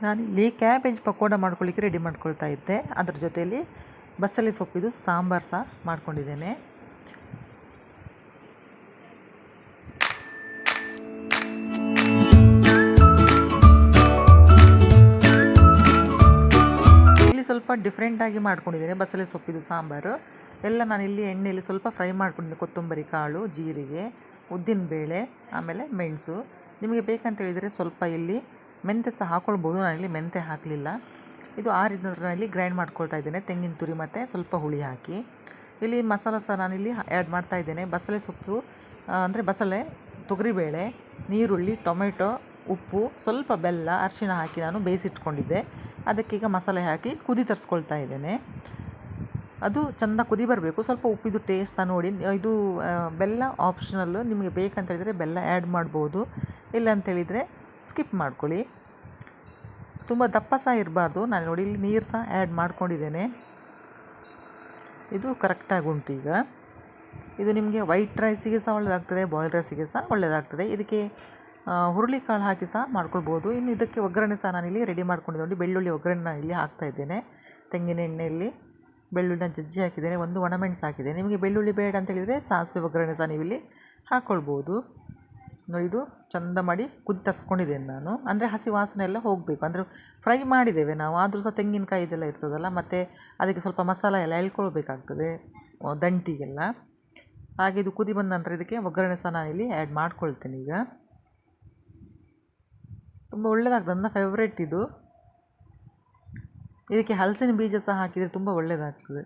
ನಾನಿಲ್ಲಿ ಕ್ಯಾಬೇಜ್ ಪಕೋಡ ಮಾಡ್ಕೊಳ್ಳಿಕ್ಕೆ ರೆಡಿ ಮಾಡ್ಕೊಳ್ತಾ ಇದ್ದೆ. ಅದ್ರ ಜೊತೆಯಲ್ಲಿ ಬಸಳೆ ಸೊಪ್ಪಿದು ಸಾಂಬಾರು ಸಹ ಮಾಡ್ಕೊಂಡಿದ್ದೇನೆ. ಇಲ್ಲಿ ಸ್ವಲ್ಪ ಡಿಫ್ರೆಂಟಾಗಿ ಮಾಡ್ಕೊಂಡಿದ್ದೇನೆ ಬಸಳೆ ಸೊಪ್ಪಿದು ಸಾಂಬಾರು. ಎಲ್ಲ ನಾನಿಲ್ಲಿ ಎಣ್ಣೆಯಲ್ಲಿ ಸ್ವಲ್ಪ ಫ್ರೈ ಮಾಡ್ಕೊಂಡಿದ್ದೆ. ಕೊತ್ತಂಬರಿ ಕಾಳು, ಜೀರಿಗೆ, ಉದ್ದಿನಬೇಳೆ, ಆಮೇಲೆ ಮೆಣಸು. ನಿಮಗೆ ಬೇಕಂತ ಹೇಳಿದರೆ ಸ್ವಲ್ಪ ಇಲ್ಲಿ ಮೆಂತ್ಯ ಸಹ ಹಾಕ್ಕೊಳ್ಬೋದು. ನಾನಿಲ್ಲಿ ಮೆಂತ್ಯ ಹಾಕಲಿಲ್ಲ. ಇದು ಆರಿದ ನಂತರ ನಾನಿಲ್ಲಿ ಗ್ರೈಂಡ್ ಮಾಡ್ಕೊಳ್ತಾ ಇದ್ದೇನೆ, ತೆಂಗಿನ ತುರಿ ಮತ್ತು ಸ್ವಲ್ಪ ಹುಳಿ ಹಾಕಿ. ಇಲ್ಲಿ ಮಸಾಲ ಸಹ ನಾನಿಲ್ಲಿ ಆ್ಯಡ್ ಮಾಡ್ತಾ ಇದ್ದೇನೆ. ಬಸಳೆ ಸೊಪ್ಪು ಅಂದರೆ ಬಸಳೆ, ತೊಗರಿಬೇಳೆ, ನೀರುಳ್ಳಿ, ಟೊಮೆಟೊ, ಉಪ್ಪು, ಸ್ವಲ್ಪ ಬೆಲ್ಲ, ಅರಿಶಿಣ ಹಾಕಿ ನಾನು ಬೇಯಿಸಿಟ್ಕೊಂಡಿದ್ದೆ. ಅದಕ್ಕೀಗ ಮಸಾಲೆ ಹಾಕಿ ಕುದಿ ತರಿಸ್ಕೊಳ್ತಾ ಇದ್ದೇನೆ. ಅದು ಚೆಂದ ಕುದಿ ಬರಬೇಕು. ಸ್ವಲ್ಪ ಉಪ್ಪಿದು ಟೇಸ್ಟ್ ಸಹ ನೋಡಿ. ಇದು ಬೆಲ್ಲ ಆಪ್ಷನಲ್ಲು, ನಿಮಗೆ ಬೇಕಂತ ಹೇಳಿದರೆ ಬೆಲ್ಲ ಆ್ಯಡ್ ಮಾಡ್ಬೋದು, ಇಲ್ಲ ಅಂತೇಳಿದರೆ ಸ್ಕಿಪ್ ಮಾಡ್ಕೊಳ್ಳಿ. ತುಂಬ ದಪ್ಪ ಸಹ ಇರಬಾರ್ದು. ನಾನು ನೋಡಿ ಇಲ್ಲಿ ನೀರು ಸಹ ಆ್ಯಡ್ ಮಾಡ್ಕೊಂಡಿದ್ದೇನೆ. ಇದು ಕರೆಕ್ಟಾಗಿ ಉಂಟು. ಈಗ ಇದು ನಿಮಗೆ ವೈಟ್ ರೈಸಿಗೆ ಸಹ ಒಳ್ಳೆಯದಾಗ್ತದೆ, ಬಾಯ್ಲ್ಡ್ ರೈಸಿಗೆ ಸಹ ಒಳ್ಳೆಯದಾಗ್ತದೆ. ಇದಕ್ಕೆ ಹುರುಳಿಕಾಳು ಹಾಕಿ ಸಹ ಮಾಡ್ಕೊಳ್ಬೋದು. ಇನ್ನು ಇದಕ್ಕೆ ಒಗ್ಗರಣೆ ಸಹ ನಾನಿಲ್ಲಿ ರೆಡಿ ಮಾಡ್ಕೊಂಡಿದ್ದೆ ನೋಡಿ. ಬೆಳ್ಳುಳ್ಳಿ ಒಗ್ಗರಣೆ ನಾನಿಲ್ಲಿ ಹಾಕ್ತಾ ಇದ್ದೇನೆ. ತೆಂಗಿನ ಎಣ್ಣೆಯಲ್ಲಿ ಬೆಳ್ಳುಳ್ಳಿನ ಜಜ್ಜಿ ಹಾಕಿದ್ದೇನೆ, ಒಂದು ಒಣಮೆಣಸು ಹಾಕಿದ್ದೇನೆ. ನಿಮಗೆ ಬೆಳ್ಳುಳ್ಳಿ ಬೇಡ ಅಂತ ಹೇಳಿದರೆ ಸಾಸಿವೆ ಒಗ್ಗರಣೆ ಸಹ ನೀವಿಲ್ಲಿ ಹಾಕ್ಕೊಳ್ಬೋದು. ನೋಡಿ, ಇದು ಚೆಂದ ಮಾಡಿ ಕುದಿ ತರಿಸ್ಕೊಂಡಿದ್ದೇನೆ ನಾನು. ಅಂದರೆ ಹಸಿ ವಾಸನೆ ಎಲ್ಲ ಹೋಗಬೇಕು. ಅಂದರೆ ಫ್ರೈ ಮಾಡಿದ್ದೇವೆ ನಾವು, ಆದರೂ ಸಹ ತೆಂಗಿನಕಾಯಿ ಇದೆಲ್ಲ ಇರ್ತದಲ್ಲ, ಮತ್ತು ಅದಕ್ಕೆ ಸ್ವಲ್ಪ ಮಸಾಲ ಎಲ್ಲ ಎಳ್ಕೊಳ್ಬೇಕಾಗ್ತದೆ ದಂಟಿಗೆಲ್ಲ. ಹಾಗೆ ಇದು ಕುದಿ ಬಂದ ನಂತರ ಇದಕ್ಕೆ ಒಗ್ಗರಣೆ ಸಹ ನಾನಿಲ್ಲಿ ಆ್ಯಡ್ ಮಾಡ್ಕೊಳ್ತೇನೆ. ಈಗ ತುಂಬ ಒಳ್ಳೆಯದಾಗ್ತದೆ, ನನ್ನ ಫೇವ್ರೇಟ್ ಇದು. ಇದಕ್ಕೆ ಹಲಸಿನ ಬೀಜ ಸಹ ಹಾಕಿದರೆ ತುಂಬ ಒಳ್ಳೆಯದಾಗ್ತದೆ.